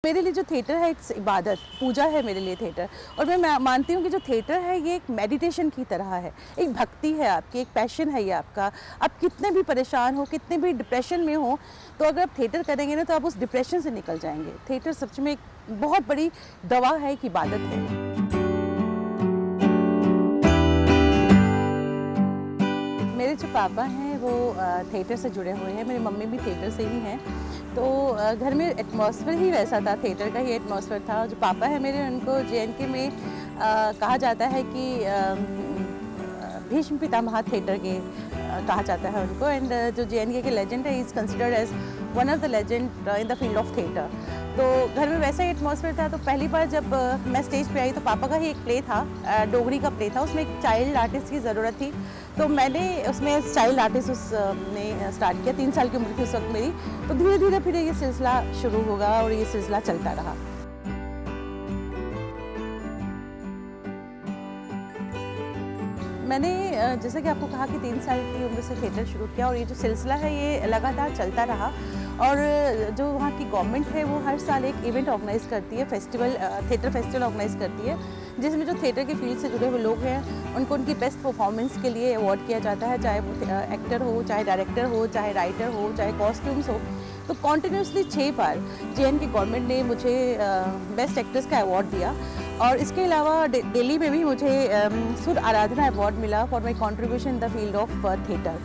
मेरे लिए जो थिएटर है इट्स इबादत, पूजा है मेरे लिए थिएटर। और मैं मानती हूँ कि जो थिएटर है ये एक मेडिटेशन की तरह है, एक भक्ति है आपकी, एक पैशन है ये आपका। आप कितने भी परेशान हो, कितने भी डिप्रेशन में हो, तो अगर आप थिएटर करेंगे ना तो आप उस डिप्रेशन से निकल जाएंगे। थिएटर सच में एक बहुत बड़ी दवा है, एक इबादत है। मेरे जो पापा हैं वो थिएटर से जुड़े हुए हैं, मेरी मम्मी भी थिएटर से ही हैं। तो घर में एटमॉस्फेयर ही वैसा था, थिएटर का ही एटमॉस्फेयर था। जो पापा है मेरे, उनको जेएनके में कहा जाता है कि भीष्म पितामह थिएटर के कहा जाता है उनको। एंड जो जेएनके के लेजेंड है, is considered as one of the legend in the field of theatre. तो घर में वैसा ही एटमॉस्फेयर था। तो पहली बार जब मैं स्टेज पे आई तो पापा का ही एक प्ले था, डोगरी का प्ले था, उसमें एक चाइल्ड आर्टिस्ट की ज़रूरत थी। तो मैंने उसमें चाइल्ड आर्टिस्ट उसने स्टार्ट किया। 3 साल की उम्र थी उस वक्त मेरी। तो धीरे धीरे फिर ये सिलसिला शुरू होगा और ये सिलसिला चलता रहा। मैंने जैसे कि आपको कहा कि 3 साल की उम्र से थिएटर शुरू किया और ये जो सिलसिला है ये लगातार चलता रहा। और जो वहाँ की गवर्नमेंट है वो हर साल एक इवेंट ऑर्गेनाइज करती है, फेस्टिवल, थिएटर फेस्टिवल ऑर्गेनाइज करती है, जिसमें जो थिएटर के फील्ड से जुड़े हुए लोग हैं उनको उनकी बेस्ट परफॉर्मेंस के लिए अवार्ड किया जाता है, चाहे वो एक्टर हो, चाहे डायरेक्टर हो, चाहे राइटर हो, चाहे कॉस्ट्यूम्स हो। तो कॉन्टिन्यूसली 6 बार जेएनके गवर्नमेंट ने मुझे बेस्ट एक्ट्रेस का अवार्ड दिया। और इसके अलावा दिल्ली में भी मुझे सुर आराधना अवार्ड मिला for my contribution in the field of theatre.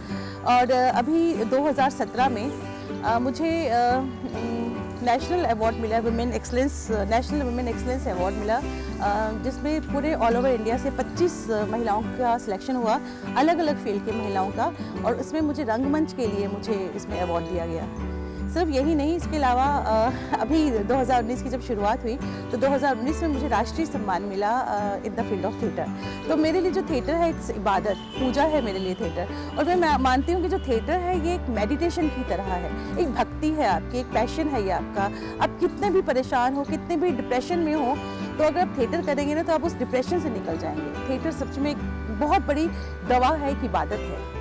और अभी 2017 में मुझे नेशनल अवार्ड मिला, नेशनल वुमेन एक्सलेंस अवार्ड मिला, जिसमें पूरे ऑल ओवर इंडिया से 25 महिलाओं का सिलेक्शन हुआ, अलग अलग फील्ड की महिलाओं का। और इसमें मुझे रंगमंच के लिए मुझे इसमें अवार्ड दिया गया। सिर्फ यही नहीं, इसके अलावा अभी 2019 की जब शुरुआत हुई तो 2019 में मुझे राष्ट्रीय सम्मान मिला इन द फील्ड ऑफ थिएटर। तो मेरे लिए जो थिएटर है इट्स इबादत, पूजा है मेरे लिए थिएटर। और मैं मानती हूँ कि जो थिएटर है ये एक मेडिटेशन की तरह है, एक भक्ति है आपकी, एक पैशन है ये आपका। आप कितने भी परेशान हो, कितने भी डिप्रेशन में हो, तो अगर आप थिएटर करेंगे ना तो आप उस डिप्रेशन से निकल जाएंगे। थिएटर सच में एक बहुत बड़ी दवा है, एक इबादत है।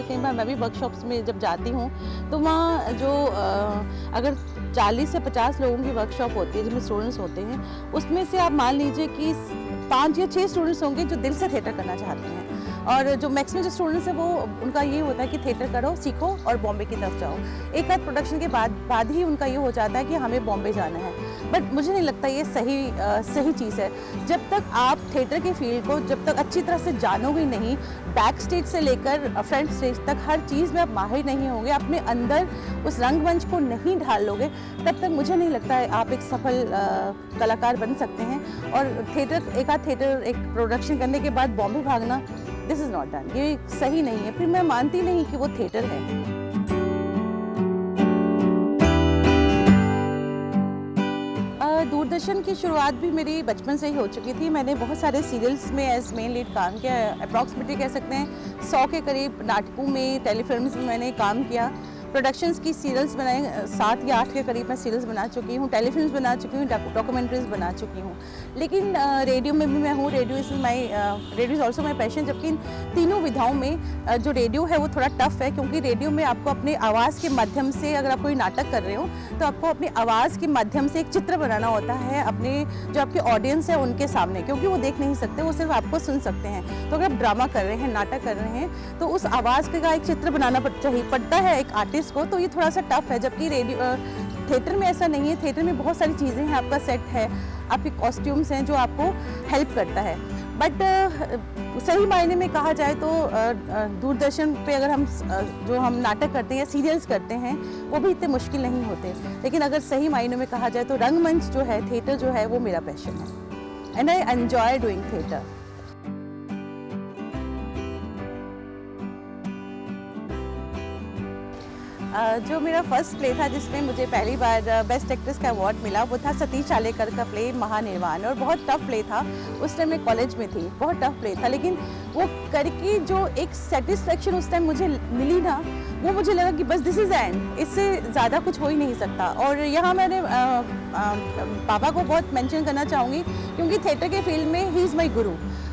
कई बार मैं भी वर्कशॉप्स में जब जाती हूँ तो वहाँ जो अगर 40 से 50 लोगों की वर्कशॉप होती है जिसमें स्टूडेंट्स होते हैं, उसमें से आप मान लीजिए कि 5 या 6 स्टूडेंट्स होंगे जो दिल से थिएटर करना चाहते हैं। और जो मैक्सिमम जो स्टूडेंट्स हैं वो उनका ये होता है कि थिएटर करो, सीखो और बॉम्बे की तरफ जाओ। एक आध प्रोडक्शन के बाद ही उनका ये हो जाता है कि हमें बॉम्बे जाना है। बट मुझे नहीं लगता ये सही चीज़ है। जब तक आप थिएटर के फील्ड को जब तक अच्छी तरह से जानोगे नहीं, बैक स्टेज से लेकर फ्रंट स्टेज तक हर चीज़ में आप माहिर नहीं होंगे, अपने अंदर उस रंगमंच को नहीं ढाल लोगे, तब तक मुझे नहीं लगता है आप एक सफल कलाकार बन सकते हैं। और एक आध थिएटर एक प्रोडक्शन करने के बाद बॉम्बे भागना, दिस इज़ नॉट डन, ये सही नहीं है। फिर मैं मानती नहीं कि वो थिएटर है। दूरदर्शन की शुरुआत भी मेरी बचपन से ही हो चुकी थी। मैंने बहुत सारे सीरियल्स में एज मेन लीड काम किया, अप्रॉक्सीमेटली कह सकते हैं 100 के करीब नाटकों में, टेलीफिल्म्स में मैंने काम किया। प्रोडक्शंस की सीरियल्स बनाए 7 या 8 के करीब मैं सीरियल्स बना चुकी हूँ, टेलीफिल्म्स बना चुकी हूँ, डॉक्यूमेंट्रीज बना चुकी हूँ। लेकिन रेडियो में भी मैं हूँ, radio is also my passion. जबकि इन तीनों विधाओं में जो रेडियो है वो थोड़ा टफ है, क्योंकि रेडियो में आपको अपने आवाज़ के माध्यम से, अगर आप कोई नाटक कर रहे हो तो आपको अपनी आवाज़ के माध्यम से एक चित्र बनाना होता है अपने जो आपके ऑडियंस है उनके सामने, क्योंकि वो देख नहीं सकते, वो सिर्फ आपको सुन सकते हैं। तो अगर आप ड्रामा कर रहे हैं, नाटक कर रहे हैं, तो उस आवाज़ का एक चित्र बनाना पड़ता है एक आर्टिस्ट को। तो ये थोड़ा सा टफ है। जबकि थिएटर में ऐसा नहीं है। थिएटर में बहुत सारी चीज़ें हैं, आपका सेट है, आपके कॉस्ट्यूम्स हैं जो आपको हेल्प करता है। बट सही मायने में कहा जाए तो दूरदर्शन पे अगर हम नाटक करते हैं या सीरियल्स करते हैं वो भी इतने मुश्किल नहीं होते। लेकिन अगर सही मायने में कहा जाए तो रंगमंच जो है, थिएटर जो है, वो मेरा पैशन है। And I enjoy doing theatre. जो मेरा फर्स्ट प्ले था जिसमें मुझे पहली बार बेस्ट एक्ट्रेस का अवार्ड मिला, वो था सतीश चालेकर का प्ले महानिर्वाण। और बहुत टफ प्ले था, उस टाइम मैं कॉलेज में थी, बहुत टफ प्ले था। लेकिन वो करके जो एक सेटिस्फेक्शन उस टाइम मुझे मिली ना, वो मुझे लगा कि बस दिस इज़ एंड, इससे ज़्यादा कुछ हो ही नहीं सकता। और यहाँ मैंने पापा को बहुत मेंशन करना चाहूँगी, क्योंकि थिएटर के फील्ड में ही इज़ माई गुरु।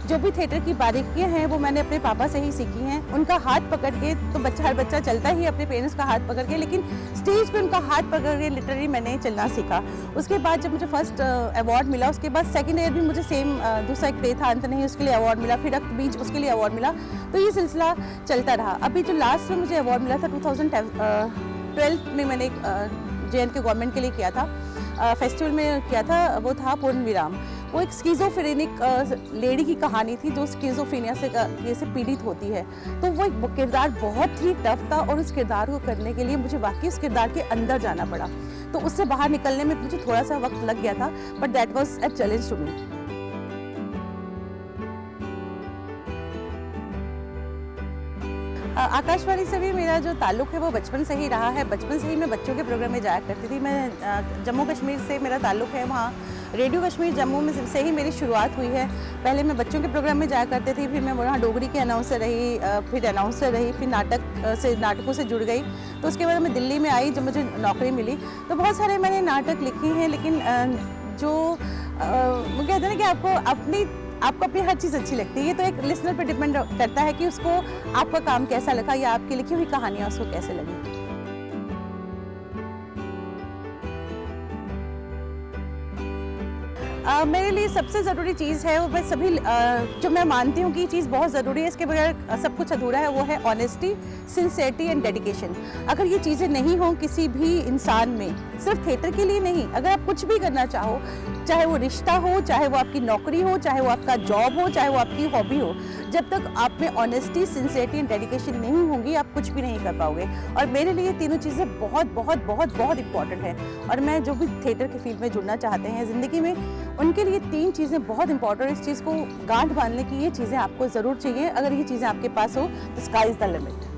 जो भी थिएटर की बारीकियाँ हैं वो मैंने अपने पापा से ही सीखी हैं। उनका हाथ पकड़ के तो हर बच्चा चलता ही अपने पेरेंट्स का हाथ पकड़ के, लेकिन स्टेज पे उनका हाथ पकड़ के लिटरली मैंने चलना सीखा। उसके बाद जब मुझे फर्स्ट अवार्ड मिला, उसके बाद सेकंड ईयर भी मुझे सेम दूसरा एक प्ले था अंत नहीं, उसके लिए अवार्ड मिला, फिर रक्त बीज उसके लिए अवार्ड मिला। तो ये सिलसिला चलता रहा। अभी जो लास्ट में मुझे अवार्ड मिला था 2012 में, मैंने JNK गवर्नमेंट के लिए किया था, फेस्टिवल में किया था, वो था पूर्ण विराम। वो एक स्किज़ोफ्रेनिक लेडी की कहानी थी जो स्किज़ोफ्रेनिया से पीड़ित होती है। तो वो एक किरदार बहुत ही टफ था और उस किरदार को करने के लिए मुझे वाकई उस किरदार के अंदर जाना पड़ा। तो उससे बाहर निकलने में मुझे थोड़ा सा वक्त लग गया था, but that was a challenge to me. Akashvani से भी मेरा जो ताल्लुक़ है वो बचपन से ही रहा है। बचपन से ही मैं बच्चों के प्रोग्राम में जाया करती थी। मैं जम्मू कश्मीर से मेरा ताल्लुक़ है, वहाँ रेडियो कश्मीर जम्मू में से ही मेरी शुरुआत हुई है। पहले मैं बच्चों के प्रोग्राम में जाया करती थी, फिर मैं वहाँ डोगरी की अनाउंसर रही, फिर नाटकों से जुड़ गई। तो उसके बाद मैं दिल्ली में आई जब मुझे नौकरी मिली। तो बहुत सारे मैंने नाटक लिखे हैं, लेकिन वो कहते हैं ना कि आपको अपनी हर चीज़ अच्छी लगती है। ये तो एक लिसनर पे डिपेंड करता है कि उसको आपका काम कैसा लगा या आपकी लिखी हुई कहानियाँ उसको कैसे लगी। मेरे लिए सबसे ज़रूरी चीज़ है, वो जो मैं मानती हूँ कि ये चीज़ बहुत ज़रूरी है, इसके बगैर सब कुछ अधूरा है, वो है ऑनेस्टी, सिंसेरिटी एंड डेडिकेशन। अगर ये चीज़ें नहीं हों किसी भी इंसान में, सिर्फ थिएटर के लिए नहीं, अगर आप कुछ भी करना चाहो, चाहे वो रिश्ता हो, चाहे वो आपकी नौकरी हो, चाहे वो आपका जॉब हो, चाहे वो आपकी हॉबी हो, जब तक आप में ऑनेस्टी, सिंसेरिटी एंड डेडिकेशन नहीं होंगी, आप कुछ भी नहीं कर पाओगे। और मेरे लिए तीनों चीज़ें बहुत बहुत बहुत बहुत इंपॉर्टेंट हैं। और मैं जो भी थिएटर की फील्ड में जुड़ना चाहते हैं ज़िंदगी में, उनके लिए 3 चीज़ें बहुत इंपॉर्टेंट। इस चीज़ को गांठ बांधने की ये चीज़ें आपको ज़रूर चाहिए। अगर ये चीज़ें आपके पास हो तो स्काई इज़ द लिमिट।